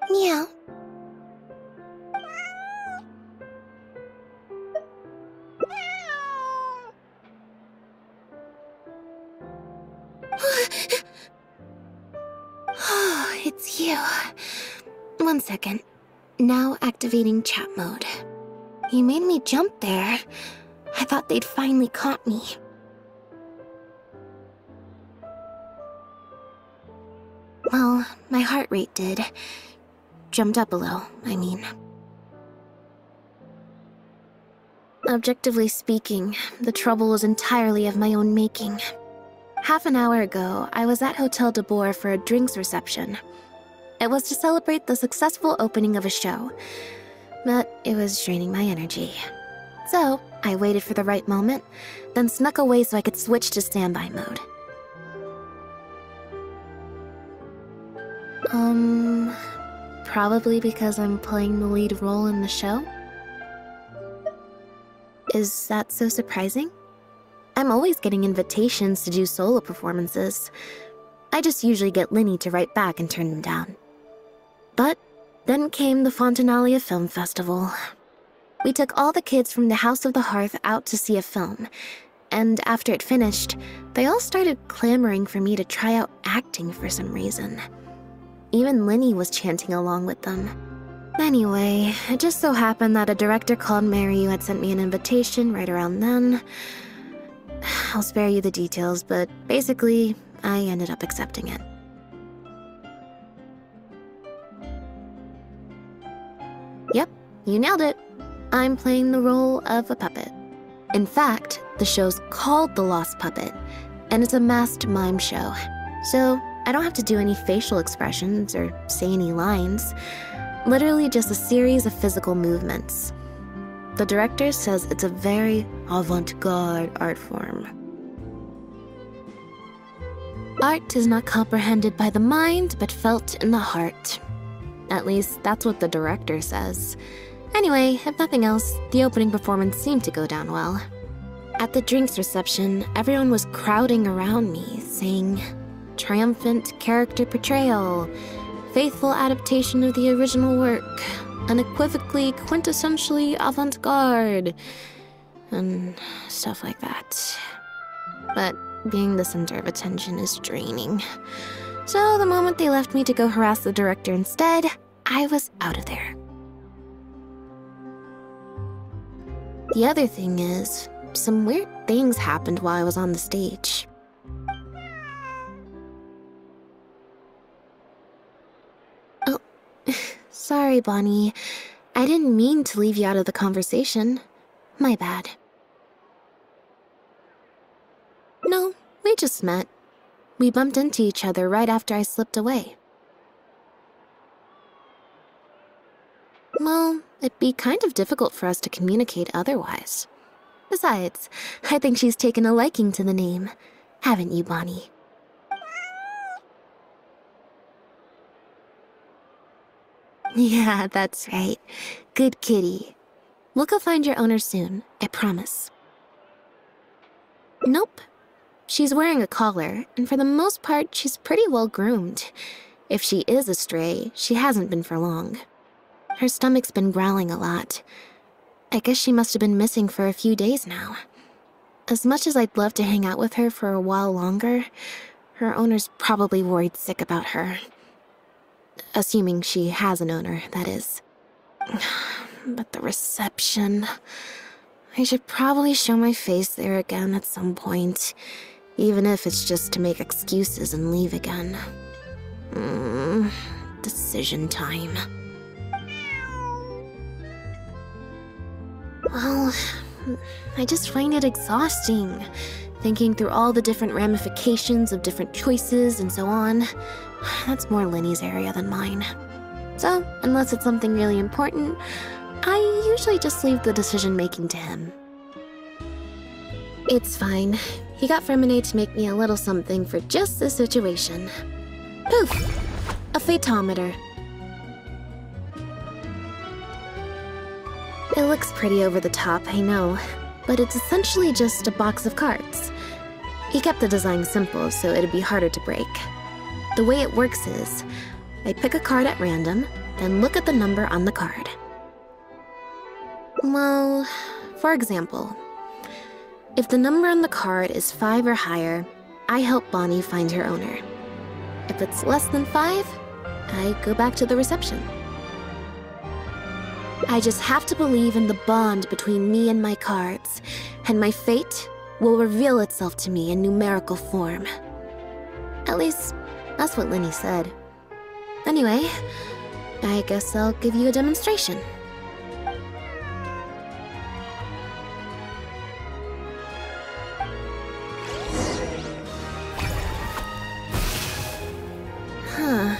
Meow. Oh, it's you. 1 second. Now activating chat mode. You made me jump there. I thought they'd finally caught me. Well, my heart rate did. Jumped up a little, I mean. Objectively speaking, the trouble was entirely of my own making. Half an hour ago, I was at Hotel de Boer for a drinks reception. It was to celebrate the successful opening of a show, but it was draining my energy. So, I waited for the right moment, then snuck away so I could switch to standby mode. Probably because I'm playing the lead role in the show? Is that so surprising? I'm always getting invitations to do solo performances. I just usually get Linny to write back and turn them down. But then came the Fontanalia Film Festival. We took all the kids from the House of the Hearth out to see a film, and after it finished, they all started clamoring for me to try out acting for some reason. Even Linny was chanting along with them. Anyway, it just so happened that a director called Mary who had sent me an invitation right around then. I'll spare you the details, but basically, I ended up accepting it. Yep, you nailed it. I'm playing the role of a puppet. In fact, the show's called The Lost Puppet, and it's a masked mime show. So, I don't have to do any facial expressions or say any lines. Literally just a series of physical movements. The director says it's a very avant-garde art form. Art is not comprehended by the mind, but felt in the heart. At least, that's what the director says. Anyway, if nothing else, the opening performance seemed to go down well. At the drinks reception, everyone was crowding around me, saying, "Triumphant character portrayal, faithful adaptation of the original work, unequivocally, quintessentially avant-garde," and stuff like that. But being the center of attention is draining. So the moment they left me to go harass the director instead, I was out of there. The other thing is, some weird things happened while I was on the stage. Oh, sorry, Bonnie. I didn't mean to leave you out of the conversation. My bad. No, we just met. We bumped into each other right after I slipped away. Well, it'd be kind of difficult for us to communicate otherwise. Besides, I think she's taken a liking to the name. Haven't you, Bonnie? Yeah, that's right. Good kitty. We'll go find your owner soon, I promise. Nope. She's wearing a collar, and for the most part, she's pretty well groomed. If she is a stray, she hasn't been for long. Her stomach's been growling a lot. I guess she must have been missing for a few days now. As much as I'd love to hang out with her for a while longer, her owner's probably worried sick about her. Assuming she has an owner, that is. But the reception... I should probably show my face there again at some point, even if it's just to make excuses and leave again. Decision time. Well, I just find it exhausting, thinking through all the different ramifications of different choices and so on. That's more Linny's area than mine. So, unless it's something really important, I usually just leave the decision-making to him. It's fine. He got Fremine to make me a little something for just this situation. Poof! A phaetometer. It looks pretty over the top, I know, but it's essentially just a box of cards. He kept the design simple, so it'd be harder to break. The way it works is, I pick a card at random, then look at the number on the card. Well, for example, if the number on the card is 5 or higher, I help Bonnie find her owner. If it's less than 5, I go back to the reception. I just have to believe in the bond between me and my cards, and my fate will reveal itself to me in numerical form. At least, that's what Linny said. Anyway, I guess I'll give you a demonstration. Huh,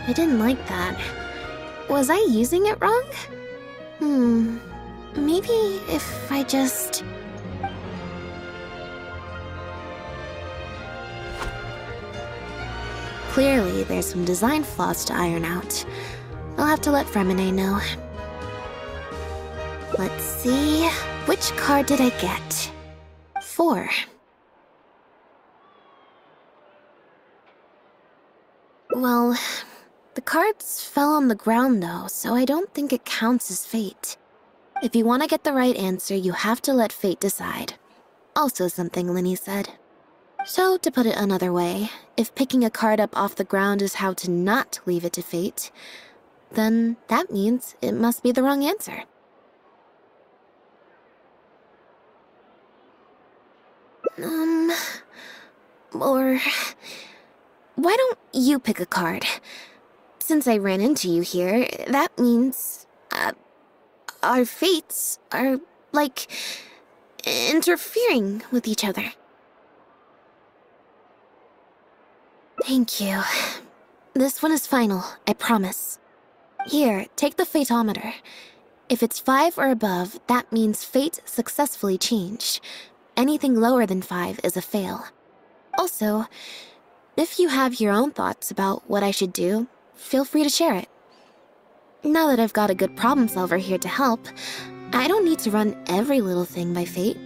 I didn't like that. Was I using it wrong? Maybe if I just... Clearly, there's some design flaws to iron out. I'll have to let Fremine know. Let's see... Which card did I get? 4. Well, the cards fell on the ground though, so I don't think it counts as fate. If you want to get the right answer, you have to let fate decide. Also something Linny said. So, to put it another way, if picking a card up off the ground is how to not leave it to fate, then that means it must be the wrong answer. Or... Why don't you pick a card? Since I ran into you here, that means... our fates are, like, interfering with each other. Thank you. This one is final, I promise. Here, take the phaetometer. If it's 5 or above, that means fate successfully changed. Anything lower than 5 is a fail. Also, if you have your own thoughts about what I should do, feel free to share it. Now that I've got a good problem solver here to help, I don't need to run every little thing by fate.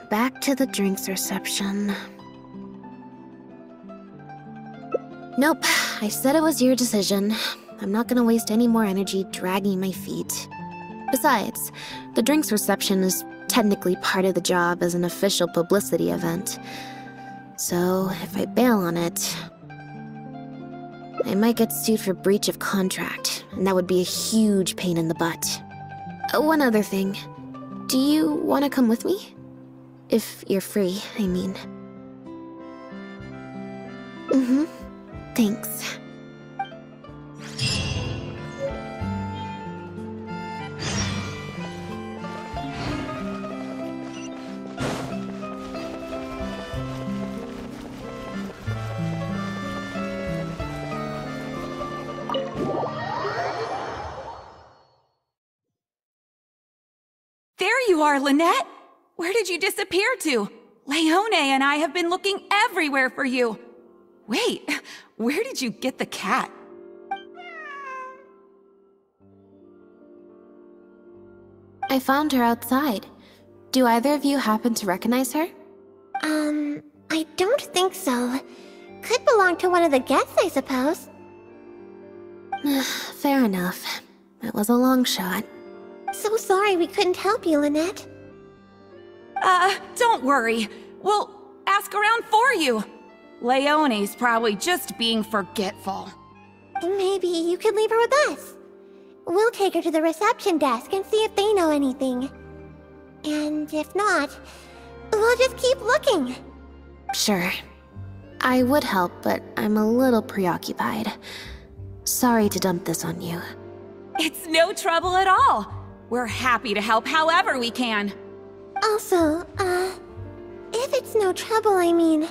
Back to the drinks reception. Nope, I said it was your decision. I'm not gonna waste any more energy dragging my feet. Besides, the drinks reception is technically part of the job as an official publicity event. So, if I bail on it, I might get sued for breach of contract, and that would be a huge pain in the butt. One other thing. Do you want to come with me? If you're free, I mean. Thanks. There you are, Lynette! Where did you disappear to? Leone and I have been looking everywhere for you. Wait, where did you get the cat? I found her outside. Do either of you happen to recognize her? I don't think so. Could belong to one of the guests, I suppose. Fair enough. It was a long shot. So sorry we couldn't help you, Lynette. Don't worry. We'll ask around for you. Leone's probably just being forgetful. Maybe you could leave her with us. we'll take her to the reception desk and see if they know anything. And if not, we'll just keep looking. Sure. I would help, but I'm a little preoccupied. Sorry to dump this on you. It's no trouble at all. We're happy to help however we can. Also, if it's no trouble, I mean,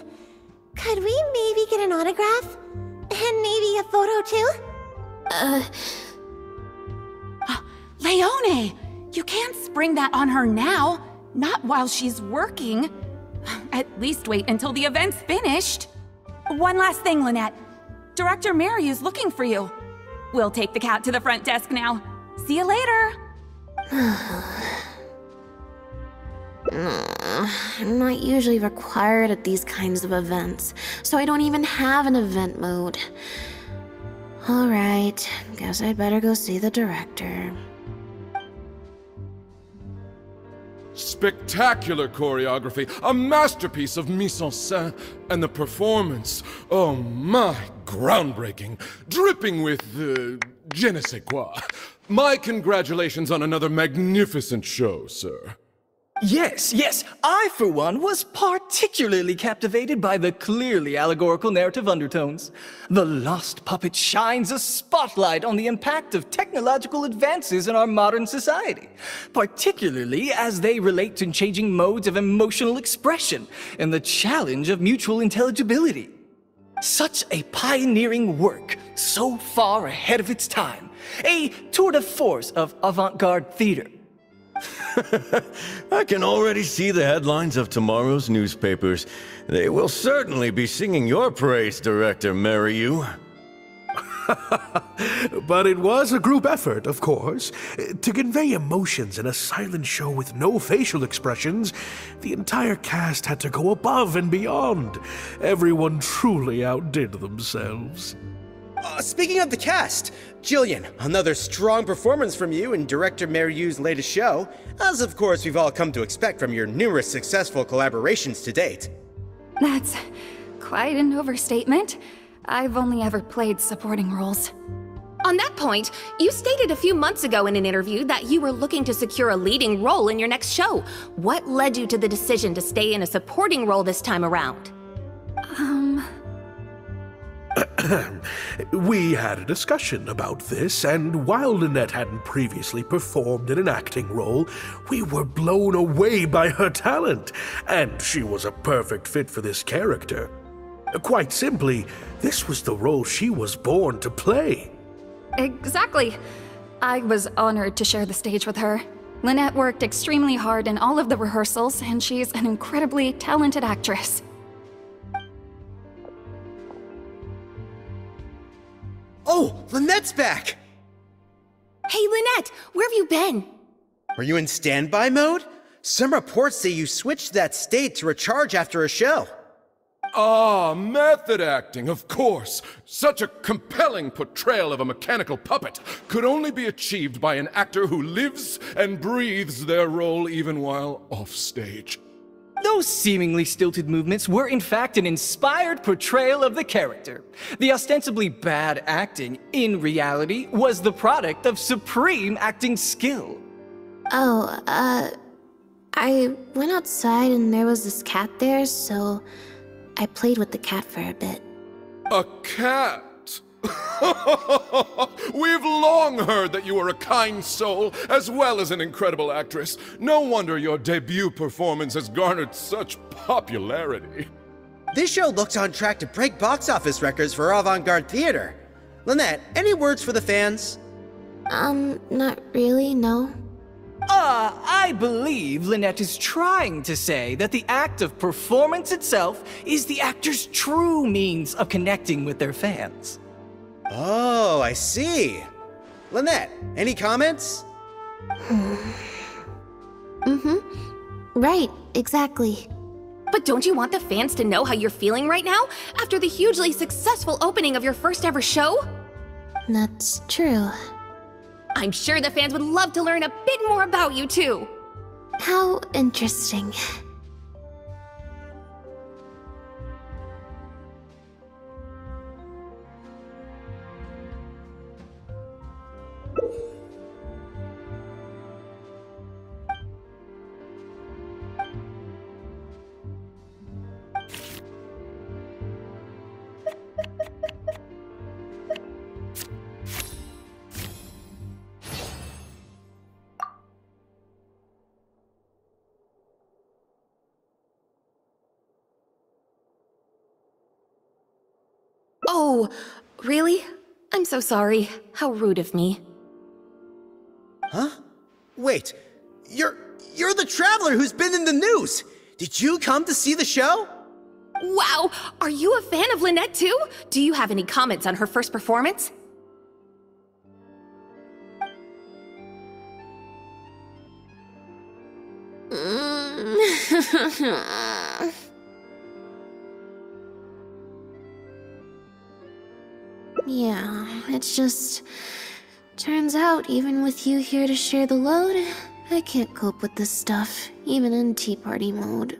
could we maybe get an autograph? And maybe a photo too? Leone! You can't spring that on her now. Not while she's working. At least wait until the event's finished. One last thing, Lynette. Director Mariu's looking for you. We'll take the cat to the front desk now. See you later. I'm not usually required at these kinds of events, so I don't even have an event mode. Alright, guess I'd better go see the director. Spectacular choreography, a masterpiece of mise-en-scène, and the performance, oh my, groundbreaking, dripping with, je ne sais quoi. My congratulations on another magnificent show, sir. Yes, I, for one, was particularly captivated by the clearly allegorical narrative undertones. The Lost Puppet shines a spotlight on the impact of technological advances in our modern society, particularly as they relate to changing modes of emotional expression and the challenge of mutual intelligibility. Such a pioneering work, so far ahead of its time, a tour de force of avant-garde theater. I can already see the headlines of tomorrow's newspapers. They will certainly be singing your praise, Director Mariu. But it was a group effort, of course. To convey emotions in a silent show with no facial expressions, the entire cast had to go above and beyond. Everyone truly outdid themselves. Speaking of the cast, Jillian, another strong performance from you in Director Mariu's latest show, as of course we've all come to expect from your numerous successful collaborations to date. That's quite an overstatement. I've only ever played supporting roles. On that point, you stated a few months ago in an interview that you were looking to secure a leading role in your next show. What led you to the decision to stay in a supporting role this time around? We had a discussion about this, and while Lynette hadn't previously performed in an acting role, we were blown away by her talent, and she was a perfect fit for this character. Quite simply, this was the role she was born to play. Exactly. I was honored to share the stage with her. Lynette worked extremely hard in all of the rehearsals, and she's an incredibly talented actress. Oh, Lynette's back! Hey, Lynette, where have you been? Were you in standby mode? Some reports say you switched to that state to recharge after a show. Ah, method acting, of course. Such a compelling portrayal of a mechanical puppet could only be achieved by an actor who lives and breathes their role even while offstage. Those seemingly stilted movements were in fact an inspired portrayal of the character. The ostensibly bad acting, in reality, was the product of supreme acting skill. I went outside and there was this cat there, so I played with the cat for a bit. A cat? We've long heard that you are a kind soul, as well as an incredible actress. No wonder your debut performance has garnered such popularity. This show looks on track to break box office records for avant-garde theater. Lynette, any words for the fans? Not really, no. I believe Lynette is trying to say that the act of performance itself is the actor's true means of connecting with their fans. Oh, I see. Lynette, any comments? Right, exactly. But don't you want the fans to know how you're feeling right now, after the hugely successful opening of your first ever show? That's true. I'm sure the fans would love to learn a bit more about you, too. How interesting. Oh, really? I'm so sorry. How rude of me. Huh? Wait, you're the traveler who's been in the news! Did you come to see the show? Wow! Are you a fan of Lynette too? Do you have any comments on her first performance? Yeah, it's just... turns out, even with you here to share the load, I can't cope with this stuff, even in Tea Party mode.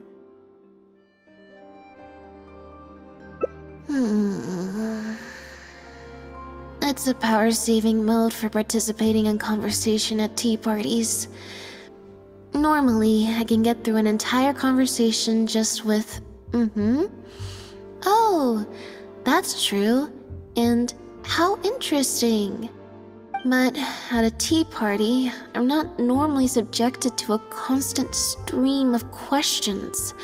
It's a power-saving mode for participating in conversation at tea parties. Normally, I can get through an entire conversation just with, oh, that's true, and how interesting. But at a tea party, I'm not normally subjected to a constant stream of questions.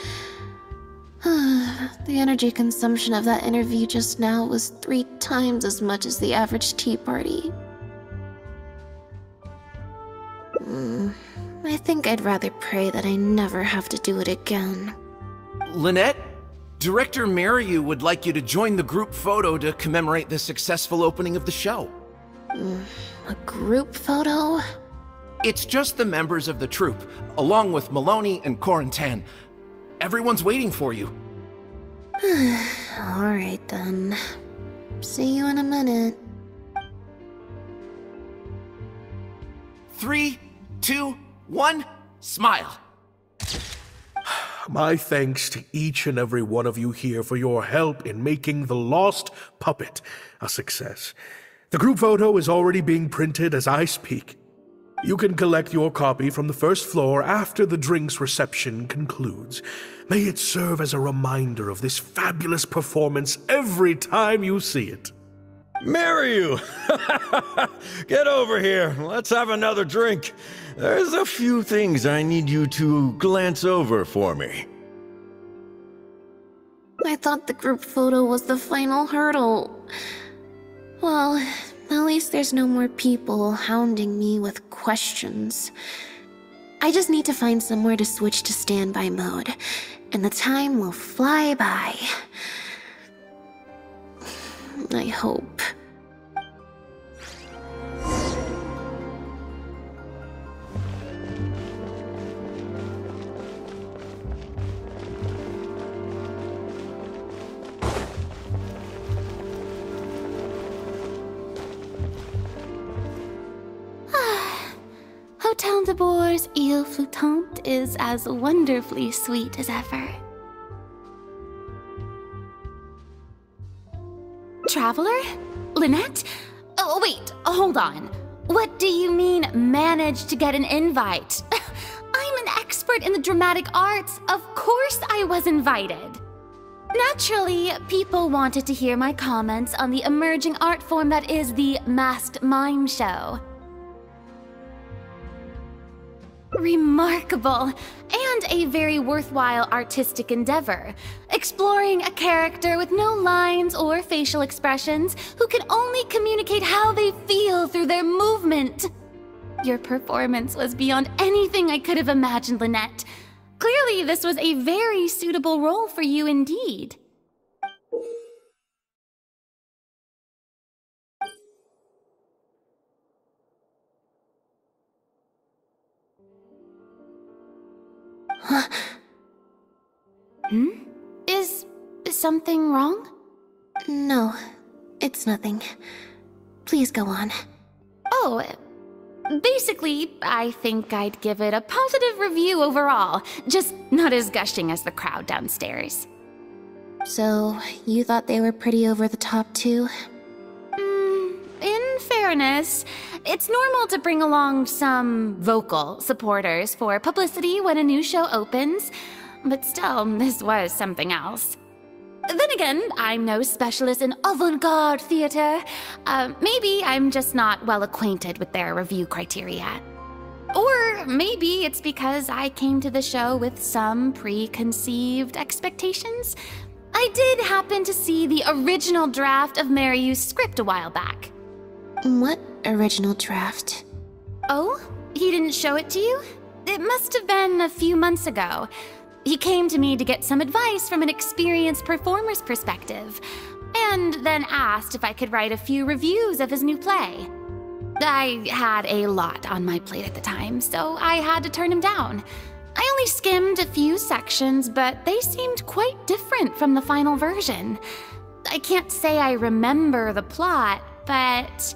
The energy consumption of that interview just now was 3 times as much as the average tea party. I think I'd rather pray that I never have to do it again. Lynette, Director Mariu would like you to join the group photo to commemorate the successful opening of the show. A group photo? It's just the members of the troupe, along with Maloney and Corentin. Everyone's waiting for you. Alright then. See you in a minute. 3, 2, 1, smile. My thanks to each and every one of you here for your help in making The Lost Puppet a success. The group photo is already being printed as I speak. You can collect your copy from the first floor after the drinks reception concludes. May it serve as a reminder of this fabulous performance every time you see it. Mariu! Get over here. Let's have another drink. There's a few things I need you to glance over for me. I thought the group photo was the final hurdle. Well, at least there's no more people hounding me with questions. I just need to find somewhere to switch to standby mode, and the time will fly by. I hope. Hotel de Bour's Île Flottante is as wonderfully sweet as ever. Traveler? Lynette? Oh, wait, hold on. What do you mean, managed to get an invite? I'm an expert in the dramatic arts. Of course I was invited. Naturally, people wanted to hear my comments on the emerging art form that is the masked mime show. Remarkable, and a very worthwhile artistic endeavor, exploring a character with no lines or facial expressions who can only communicate how they feel through their movement. Your performance was beyond anything I could have imagined, Lynette. Clearly, this was a very suitable role for you indeed. Is something wrong? No, it's nothing. Please go on. Oh, basically, I think I'd give it a positive review overall, just not as gushing as the crowd downstairs. So, you thought they were pretty over the top too? In fairness, it's normal to bring along some vocal supporters for publicity when a new show opens, but still, this was something else. Then again, I'm no specialist in avant-garde theater. Maybe I'm just not well acquainted with their review criteria. Or maybe it's because I came to the show with some preconceived expectations. I did happen to see the original draft of Mariu's script a while back. What original draft? Oh? He didn't show it to you? It must have been a few months ago. He came to me to get some advice from an experienced performer's perspective, and then asked if I could write a few reviews of his new play. I had a lot on my plate at the time, so I had to turn him down. I only skimmed a few sections, but they seemed quite different from the final version. I can't say I remember the plot, but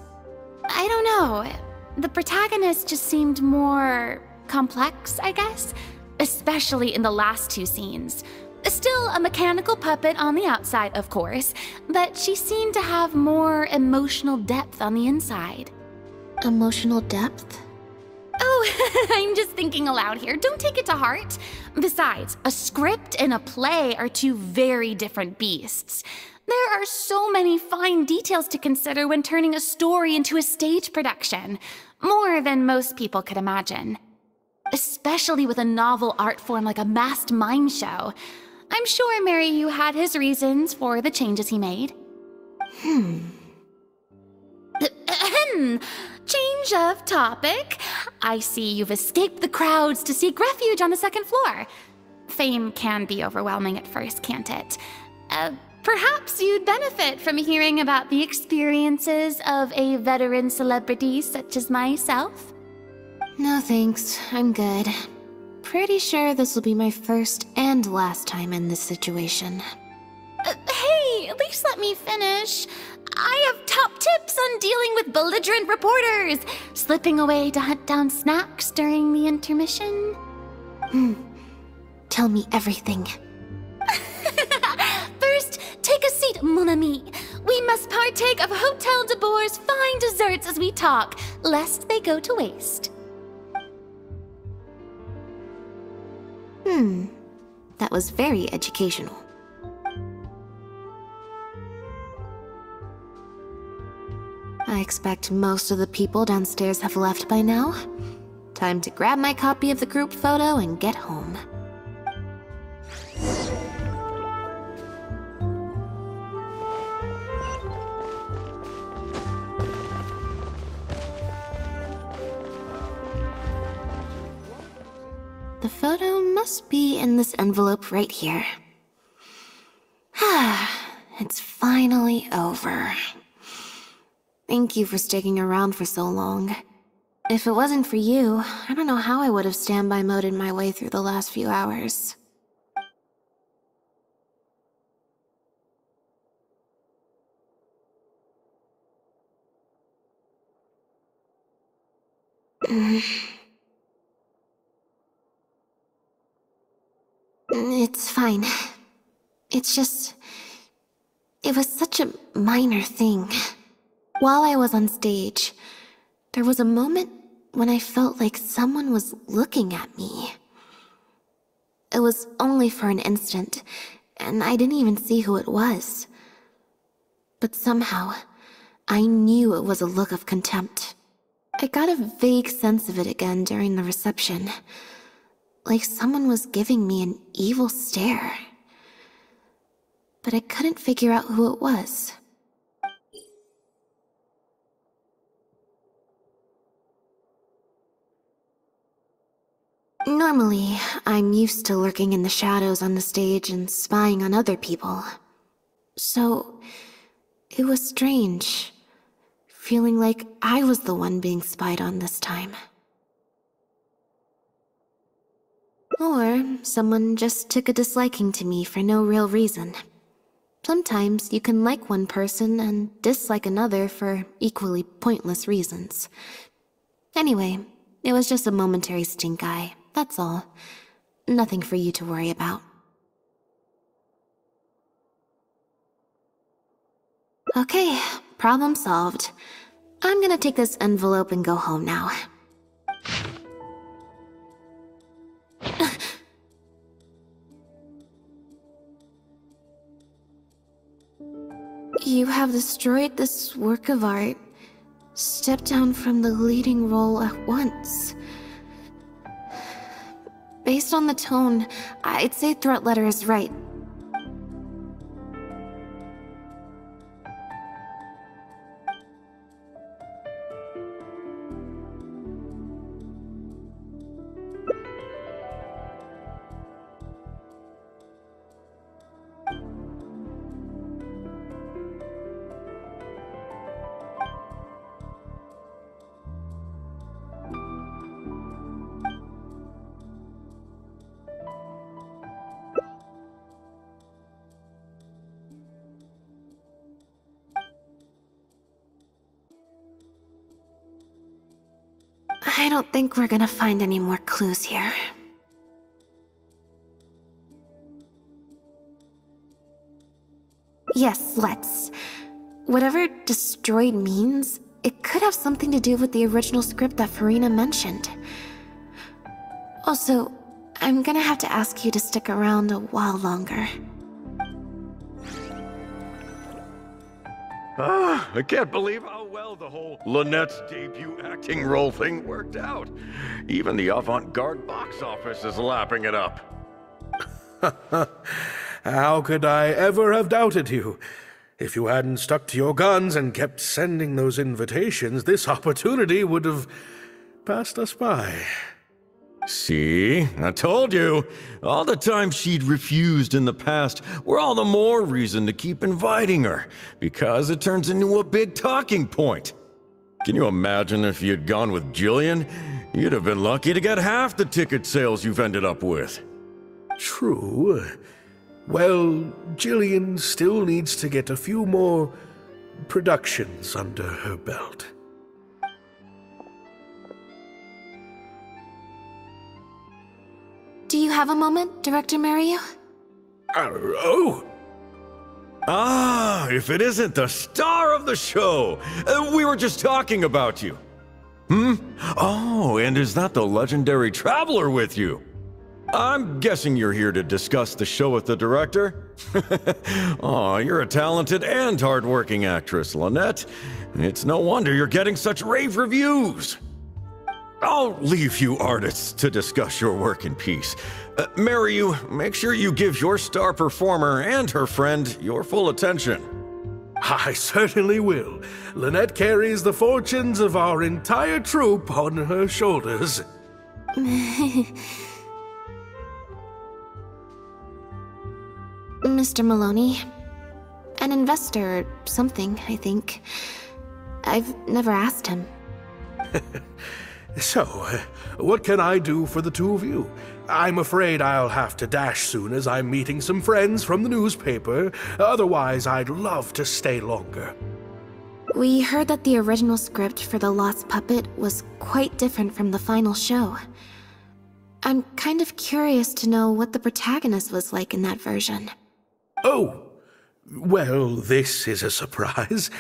I don't know. The protagonist just seemed more complex, I guess, especially in the last two scenes. Still a mechanical puppet on the outside, of course, but she seemed to have more emotional depth on the inside. Emotional depth? Oh, I'm just thinking aloud here. Don't take it to heart. Besides, a script and a play are two very different beasts. There are so many fine details to consider when turning a story into a stage production, more than most people could imagine. Especially with a novel art form like a masked mime show. I'm sure Mariu had his reasons for the changes he made. Change of topic. I see you've escaped the crowds to seek refuge on the second floor. Fame can be overwhelming at first, can't it? Perhaps you'd benefit from hearing about the experiences of a veteran celebrity such as myself. No thanks, I'm good. Pretty sure this will be my first and last time in this situation. Hey, at least let me finish. I have top tips on dealing with belligerent reporters, slipping away to hunt down snacks during the intermission. Tell me everything. First, take a seat, mon ami. We must partake of Hotel de Boer's fine desserts as we talk, lest they go to waste. That was very educational. I expect most of the people downstairs have left by now. Time to grab my copy of the group photo and get home. The photo must be in this envelope right here. It's finally over. Thank you for sticking around for so long. If it wasn't for you, I don't know how I would have standby moded my way through the last few hours. It's fine. It's just... It was such a minor thing. While I was on stage, there was a moment when I felt like someone was looking at me. It was only for an instant, and I didn't even see who it was. But somehow, I knew it was a look of contempt. I got a vague sense of it again during the reception. Like someone was giving me an evil stare. But I couldn't figure out who it was. Normally, I'm used to lurking in the shadows on the stage and spying on other people. So, it was strange, feeling like I was the one being spied on this time. Or someone just took a disliking to me for no real reason. Sometimes you can like one person and dislike another for equally pointless reasons. Anyway, it was just a momentary stink eye, that's all. Nothing for you to worry about. Okay, problem solved. I'm gonna take this envelope and go home now. You have destroyed this work of art. Step down from the leading role at once. Based on the tone, I'd say threat letter is right. I don't think we're gonna find any more clues here. Yes, let's. Whatever destroyed means, it could have something to do with the original script that Farina mentioned. Also, I'm gonna have to ask you to stick around a while longer. I can't believe how well the whole Lynette's debut acting role thing worked out. Even the avant-garde box office is lapping it up. How could I ever have doubted you? If you hadn't stuck to your guns and kept sending those invitations, this opportunity would have passed us by. See? I told you. All the times she'd refused in the past were all the more reason to keep inviting her, because it turns into a big talking point. Can you imagine if you'd gone with Jillian? You'd have been lucky to get half the ticket sales you've ended up with. True. Well, Jillian still needs to get a few more productions under her belt. Do you have a moment, Director Mario? Oh! Ah, if it isn't the star of the show! We were just talking about you. Oh, and is that the legendary Traveler with you? I'm guessing you're here to discuss the show with the director? Oh, you're a talented and hardworking actress, Lynette. It's no wonder you're getting such rave reviews. I'll leave you artists to discuss your work in peace. Mariu, make sure you give your star performer and her friend your full attention. I certainly will. Lynette carries the fortunes of our entire troupe on her shoulders. Mr. Maloney. An investor or something, I think. I've never asked him. So, what can I do for the two of you? I'm afraid I'll have to dash soon as I'm meeting some friends from the newspaper. Otherwise, I'd love to stay longer. We heard that the original script for The Lost Puppet was quite different from the final show. I'm kind of curious to know what the protagonist was like in that version. Oh, well, this is a surprise.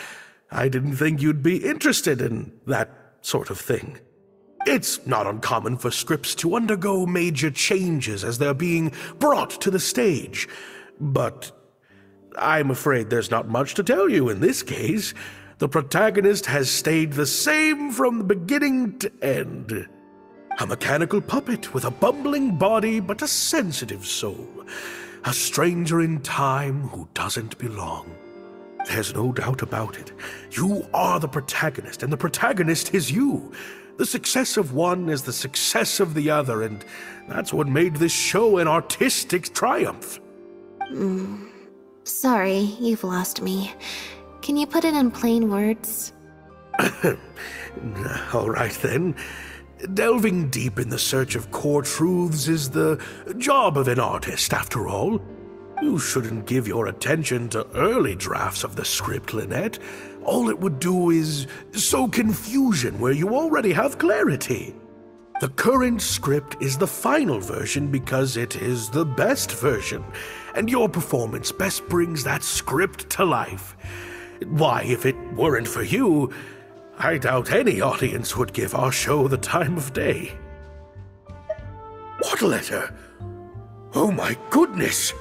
I didn't think you'd be interested in that sort of thing. It's not uncommon for scripts to undergo major changes as they're being brought to the stage. But I'm afraid there's not much to tell you in this case. The protagonist has stayed the same from the beginning to end. A mechanical puppet with a bumbling body but a sensitive soul. A stranger in time who doesn't belong. There's no doubt about it. You are the protagonist, and the protagonist is you. The success of one is the success of the other, and that's what made this show an artistic triumph. Sorry, you've lost me. Can you put it in plain words? All right then. Delving deep in the search of core truths is the job of an artist, after all. You shouldn't give your attention to early drafts of the script, Lynette. All it would do is sow confusion where you already have clarity. The current script is the final version because it is the best version, and your performance best brings that script to life. Why, if it weren't for you, I doubt any audience would give our show the time of day. What letter? Oh my goodness!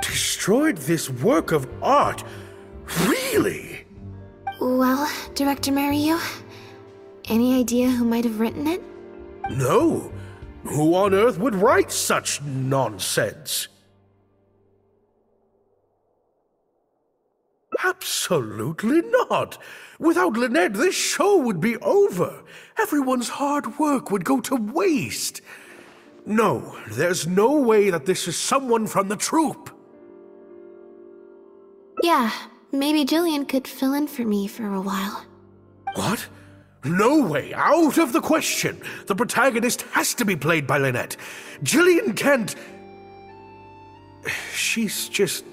Destroyed this work of art? Really? Well, Director Mario, any idea who might have written it? No. Who on earth would write such nonsense? Absolutely not. Without Lynette, this show would be over. Everyone's hard work would go to waste. No, there's no way that this is someone from the troupe. Yeah, maybe Jillian could fill in for me for a while. What? No way, out of the question. The protagonist has to be played by Lynette. Jillian can't... She's just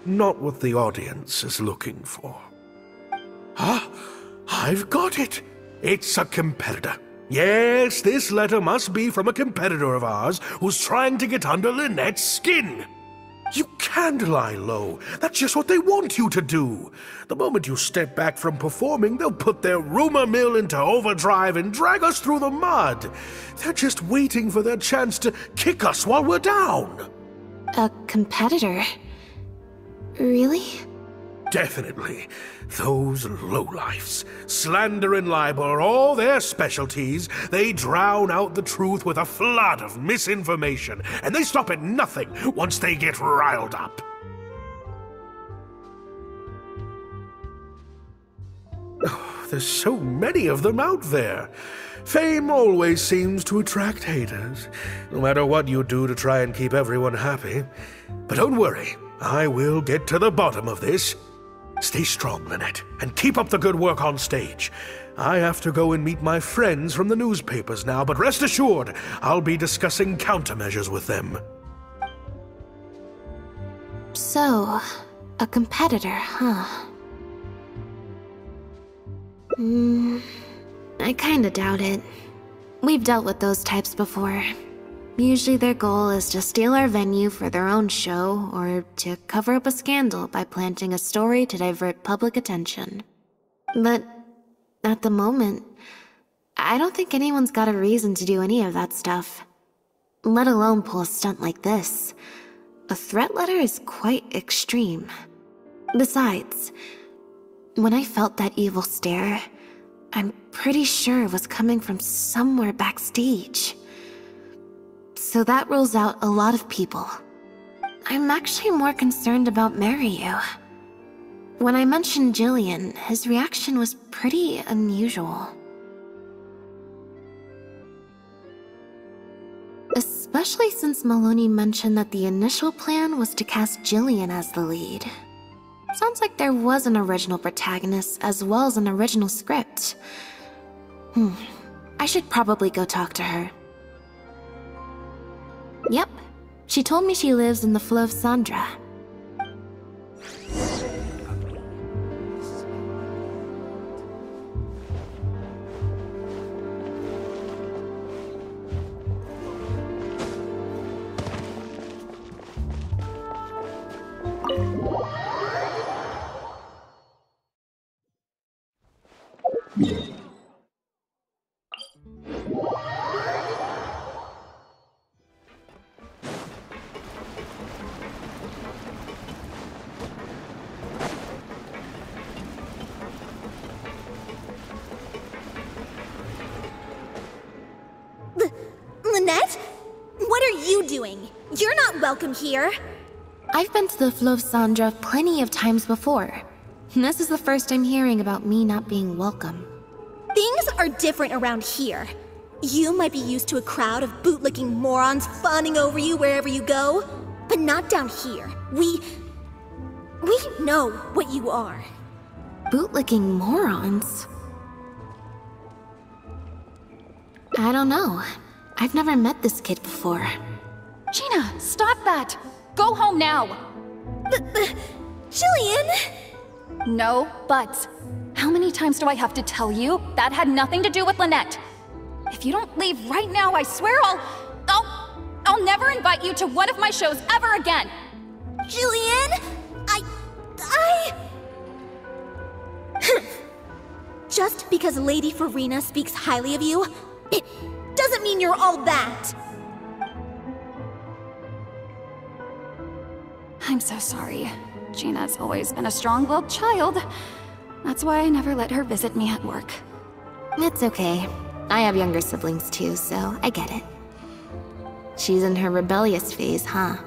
not what the audience is looking for. Ah, I've got it. It's a competitor. Yes, this letter must be from a competitor of ours who's trying to get under Lynette's skin. You can't lie low. That's just what they want you to do. The moment you step back from performing, they'll put their rumor mill into overdrive and drag us through the mud. They're just waiting for their chance to kick us while we're down. A competitor? Really? Definitely. Those lowlifes. Slander and libel are all their specialties. They drown out the truth with a flood of misinformation, and they stop at nothing once they get riled up. Oh, there's so many of them out there. Fame always seems to attract haters, no matter what you do to try and keep everyone happy. But don't worry, I will get to the bottom of this. Stay strong, Lynette, and keep up the good work on stage. I have to go and meet my friends from the newspapers now, but rest assured, I'll be discussing countermeasures with them. So, a competitor, huh? I kinda doubt it. We've dealt with those types before. Usually their goal is to steal our venue for their own show, or to cover up a scandal by planting a story to divert public attention. But at the moment, I don't think anyone's got a reason to do any of that stuff. Let alone pull a stunt like this. A threat letter is quite extreme. Besides, when I felt that evil stare, I'm pretty sure it was coming from somewhere backstage. So that rules out a lot of people. I'm actually more concerned about Maryu. When I mentioned Jillian, his reaction was pretty unusual. Especially since Maloney mentioned that the initial plan was to cast Jillian as the lead. Sounds like there was an original protagonist as well as an original script. I should probably go talk to her. Yep, she told me she lives in the Fleuve Sandra. Lynette? What are you doing? You're not welcome here. I've been to the Fleuve Sandra plenty of times before. This is the first I'm hearing about me not being welcome. Things are different around here. You might be used to a crowd of bootlicking morons fawning over you wherever you go, but not down here. We know what you are. Bootlicking morons? I don't know. I've never met this kid before. Gina, stop that! Go home now! Jillian! No buts. How many times do I have to tell you? That had nothing to do with Lynette. If you don't leave right now, I swear I'll never invite you to one of my shows ever again! Jillian! Just because Lady Farina speaks highly of you, it doesn't mean you're all that! I'm so sorry. Gina's always been a strong-willed child. That's why I never let her visit me at work. It's okay. I have younger siblings too, so I get it. She's in her rebellious phase, huh?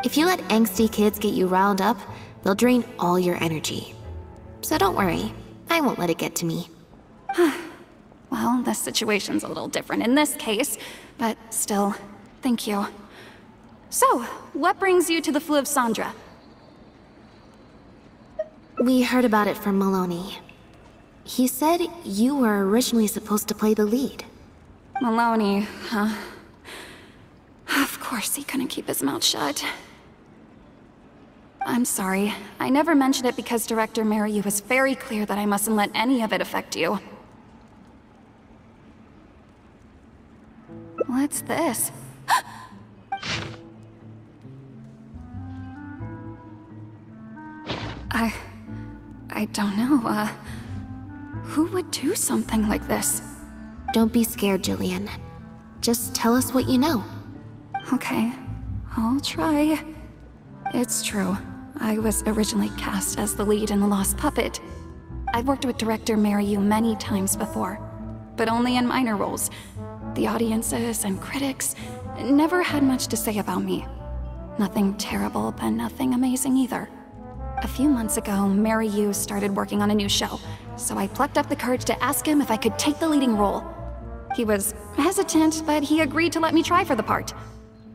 If you let angsty kids get you riled up, they'll drain all your energy. So don't worry, I won't let it get to me. Well, this situation's a little different in this case, but still, thank you. So, what brings you to the Fleuve Sandra? We heard about it from Maloney. He said you were originally supposed to play the lead. Maloney, huh? Of course he couldn't keep his mouth shut. I'm sorry. I never mentioned it because Director Mariyu was very clear that I mustn't let any of it affect you. What's this? I don't know, who would do something like this? Don't be scared, Jillian. Just tell us what you know. Okay, I'll try. It's true. I was originally cast as the lead in The Lost Puppet. I've worked with Director Mariyu many times before, but only in minor roles. The audiences and critics never had much to say about me. Nothing terrible, but nothing amazing either. A few months ago, Mariyu started working on a new show, so I plucked up the courage to ask him if I could take the leading role. He was hesitant, but he agreed to let me try for the part.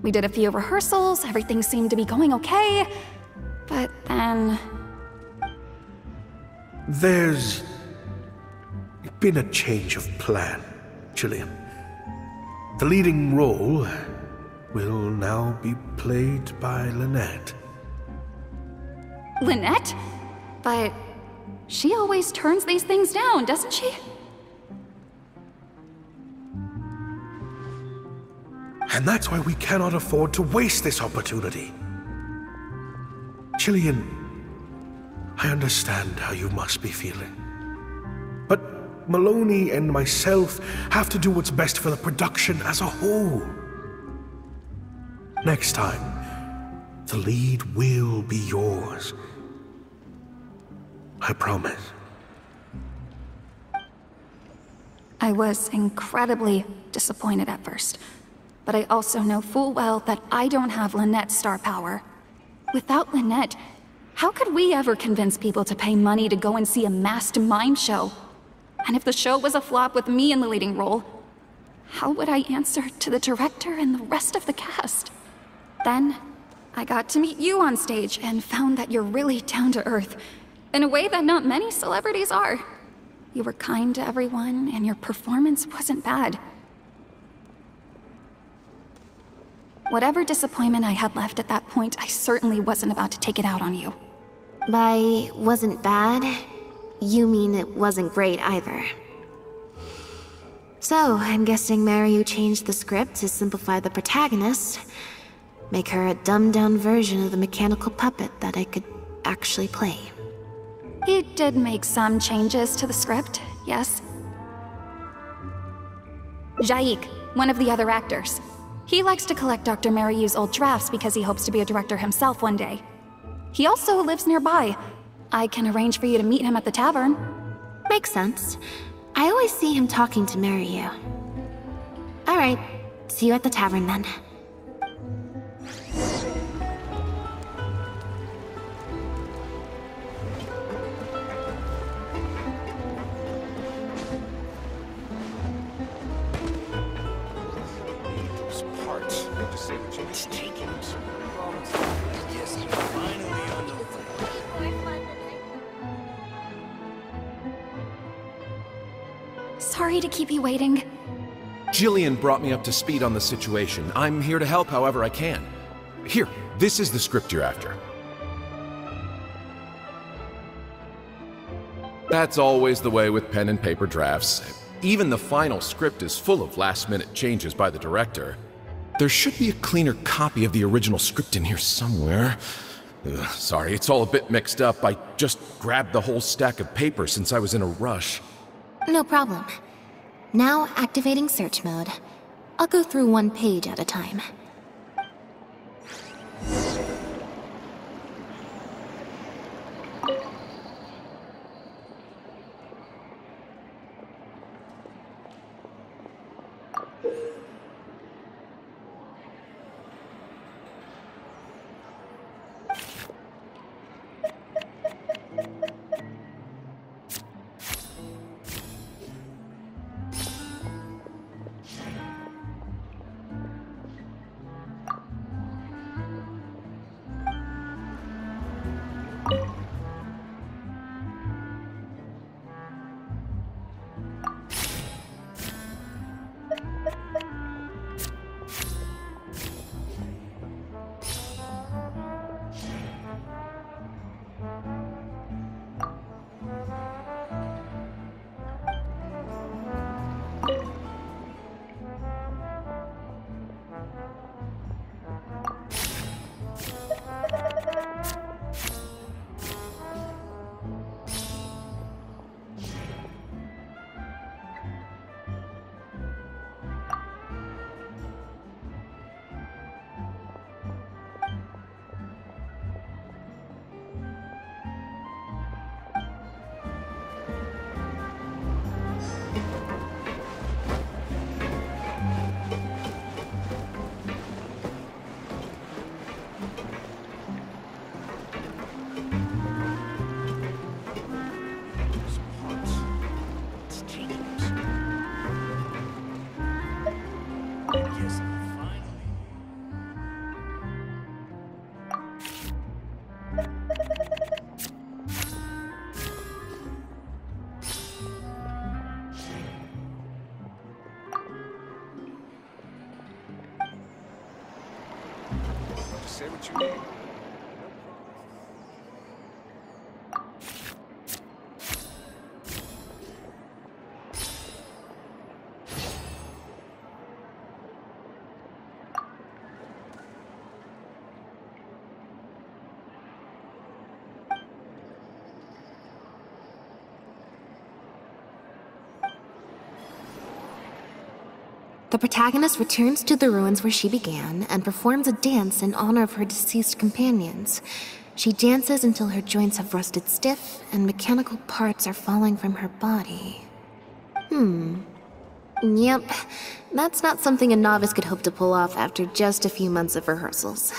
We did a few rehearsals, everything seemed to be going okay, but then... There's been a change of plan, Jillian. The leading role will now be played by Lynette. Lynette? But she always turns these things down, doesn't she? And that's why we cannot afford to waste this opportunity. Jillian, I understand how you must be feeling. But Maloney and myself have to do what's best for the production as a whole. Next time, the lead will be yours. I promise. I was incredibly disappointed at first, but I also know full well that I don't have Lynette's star power. Without Lynette, how could we ever convince people to pay money to go and see a masked mime show? And if the show was a flop with me in the leading role, how would I answer to the director and the rest of the cast? Then, I got to meet you on stage and found that you're really down to earth, in a way that not many celebrities are. You were kind to everyone, and your performance wasn't bad. Whatever disappointment I had left at that point, I certainly wasn't about to take it out on you. By wasn't bad, you mean it wasn't great either. So, I'm guessing Mariyu changed the script to simplify the protagonist, make her a dumbed-down version of the mechanical puppet that I could actually play. He did make some changes to the script, yes. Jaik, one of the other actors. He likes to collect Dr. Mariyu's old drafts because he hopes to be a director himself one day. He also lives nearby. I can arrange for you to meet him at the tavern. Makes sense. I always see him talking to Mariyu. Alright, see you at the tavern then. Sorry to keep you waiting. Jillian brought me up to speed on the situation. I'm here to help however I can. Here, this is the script you're after. That's always the way with pen and paper drafts. Even the final script is full of last-minute changes by the director. There should be a cleaner copy of the original script in here somewhere. Sorry, it's all a bit mixed up. I just grabbed the whole stack of paper since I was in a rush. No problem. Now activating search mode. I'll go through one page at a time. say what you need. The protagonist returns to the ruins where she began and performs a dance in honor of her deceased companions. She dances until her joints have rusted stiff and mechanical parts are falling from her body. Yep, that's not something a novice could hope to pull off after just a few months of rehearsals.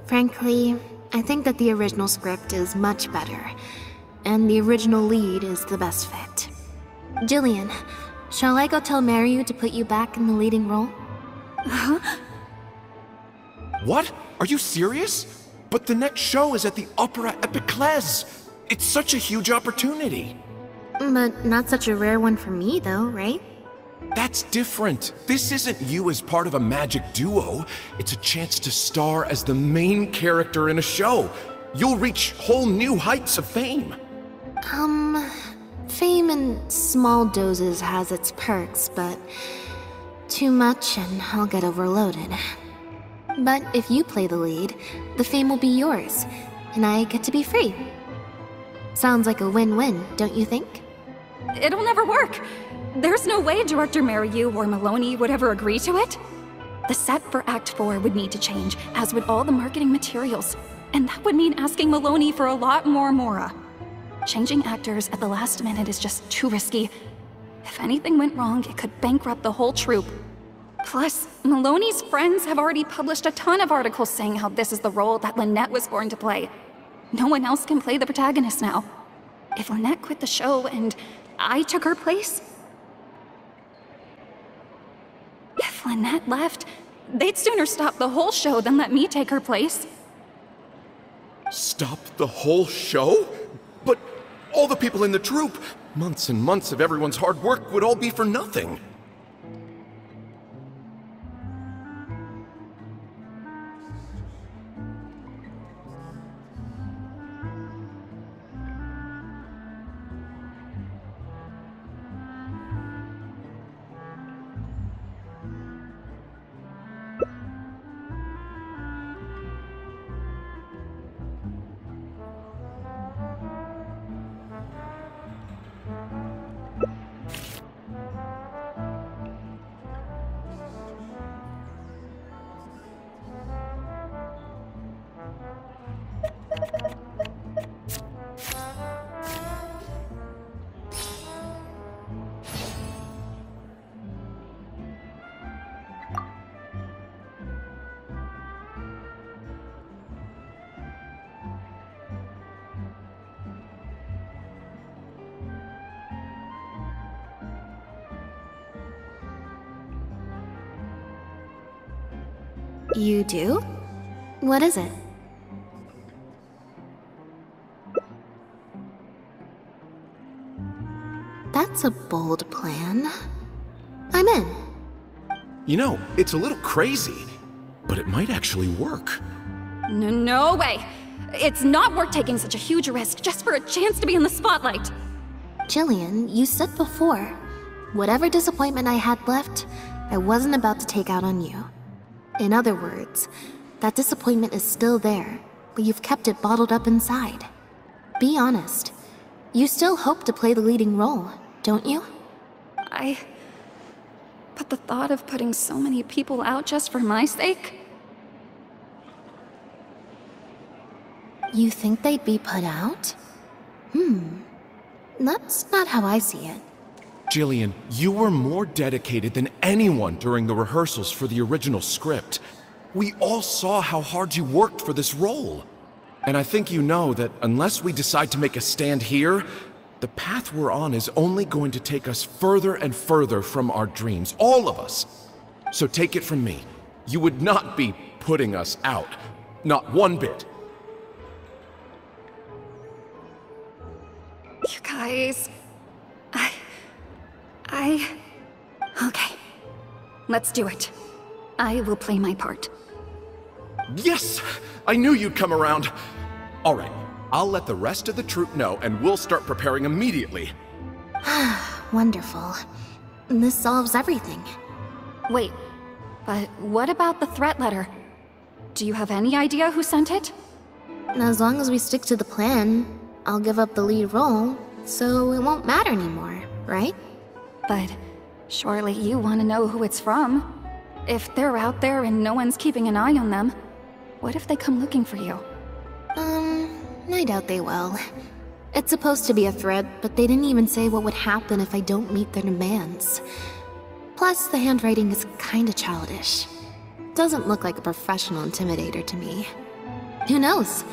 Frankly, I think that the original script is much better, and the original lead is the best fit. Jillian, shall I go tell Maryu to put you back in the leading role? What? Are you serious? But the next show is at the Opera Epiclese. It's such a huge opportunity. But not such a rare one for me, though, right? That's different. This isn't you as part of a magic duo. It's a chance to star as the main character in a show. You'll reach whole new heights of fame. Fame in small doses has its perks, but too much and I'll get overloaded. But if you play the lead, the fame will be yours, and I get to be free. Sounds like a win-win, don't you think? It'll never work. There's no way Director Maryu or Maloney would ever agree to it. The set for Act 4 would need to change, as would all the marketing materials. And that would mean asking Maloney for a lot more Mora. Changing actors at the last minute is just too risky. If anything went wrong, it could bankrupt the whole troupe. Plus, Maloney's friends have already published a ton of articles saying how this is the role that Lynette was born to play. No one else can play the protagonist now. If Lynette quit the show and I took her place... If Lynette left, they'd sooner stop the whole show than let me take her place. Stop the whole show? But all the people in the troupe, months and months of everyone's hard work would all be for nothing. You do? What is it? That's a bold plan. I'm in. You know, it's a little crazy, but it might actually work. No way! It's not worth taking such a huge risk just for a chance to be in the spotlight. Jillian, you said before, whatever disappointment I had left, I wasn't about to take out on you. In other words, that disappointment is still there, but you've kept it bottled up inside. Be honest. You still hope to play the leading role, don't you? But the thought of putting so many people out just for my sake? You think they'd be put out? That's not how I see it. Jillian, you were more dedicated than anyone during the rehearsals for the original script. We all saw how hard you worked for this role. And I think you know that unless we decide to make a stand here, the path we're on is only going to take us further and further from our dreams, all of us. So take it from me, you would not be putting us out. Not one bit. Guys... Okay. Let's do it. I will play my part. Yes! I knew you'd come around. All right, I'll let the rest of the troop know and we'll start preparing immediately. Wonderful. This solves everything. Wait, but what about the threat letter? Do you have any idea who sent it? As long as we stick to the plan, I'll give up the lead role, so it won't matter anymore, right? But surely you want to know who it's from. If they're out there and no one's keeping an eye on them, what if they come looking for you? I doubt they will. It's supposed to be a threat, but they didn't even say what would happen if I don't meet their demands. Plus, the handwriting is kinda childish. Doesn't look like a professional intimidator to me. Who knows?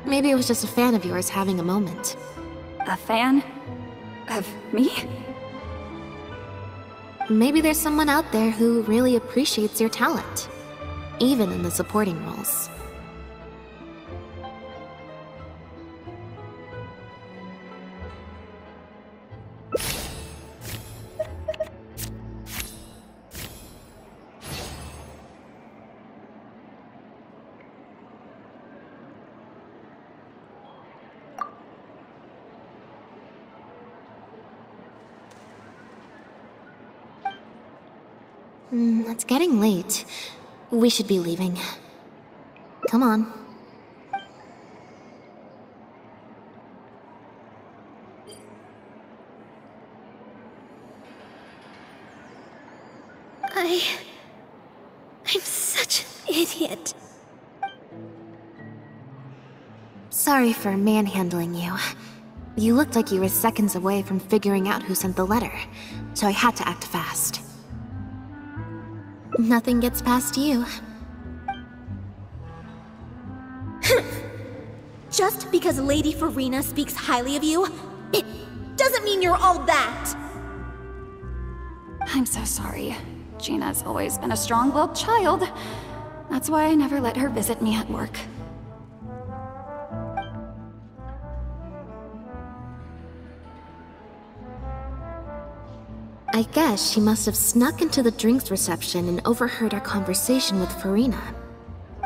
Maybe it was just a fan of yours having a moment. A fan? Of me? Maybe there's someone out there who really appreciates your talent, even in the supporting roles. It's getting late. We should be leaving. Come on. I'm such an idiot. Sorry for manhandling you. You looked like you were seconds away from figuring out who sent the letter, so I had to act fast. Nothing gets past you. Just because Lady Farina speaks highly of you, it doesn't mean you're all that! I'm so sorry. Gina's always been a strong-willed child. That's why I never let her visit me at work. I guess she must have snuck into the drinks reception and overheard our conversation with Farina.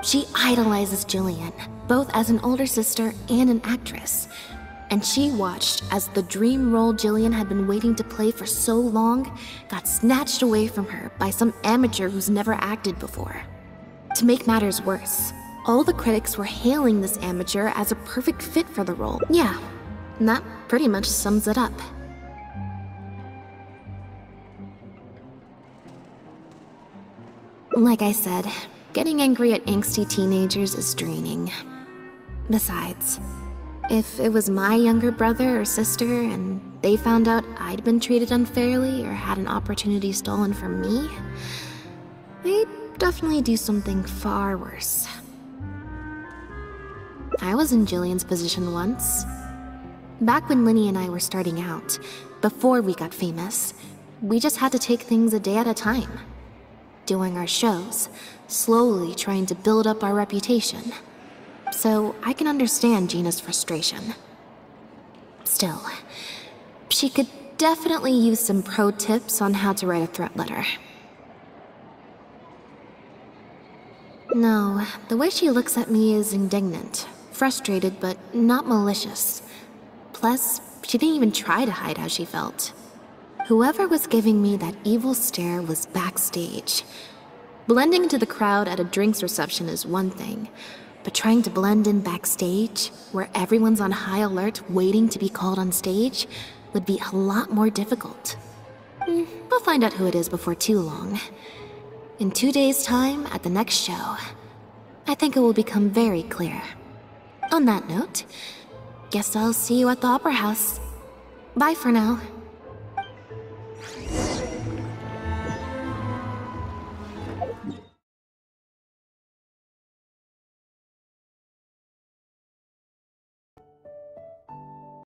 She idolizes Jillian, both as an older sister and an actress. And she watched as the dream role Jillian had been waiting to play for so long got snatched away from her by some amateur who's never acted before. To make matters worse, all the critics were hailing this amateur as a perfect fit for the role. Yeah, and that pretty much sums it up. Like I said, getting angry at angsty teenagers is draining. Besides, if it was my younger brother or sister and they found out I'd been treated unfairly or had an opportunity stolen from me, they'd definitely do something far worse. I was in Jillian's position once. Back when Linny and I were starting out, before we got famous, we just had to take things a day at a time. Doing our shows, slowly trying to build up our reputation. So I can understand Gina's frustration. Still, she could definitely use some pro tips on how to write a threat letter. No, the way she looks at me is indignant, frustrated, but not malicious. Plus, she didn't even try to hide how she felt. Whoever was giving me that evil stare was backstage. Blending into the crowd at a drinks reception is one thing, but trying to blend in backstage, where everyone's on high alert waiting to be called on stage, would be a lot more difficult. We'll find out who it is before too long. In 2 days' time, at the next show, I think it will become very clear. On that note, guess I'll see you at the Opera House. Bye for now.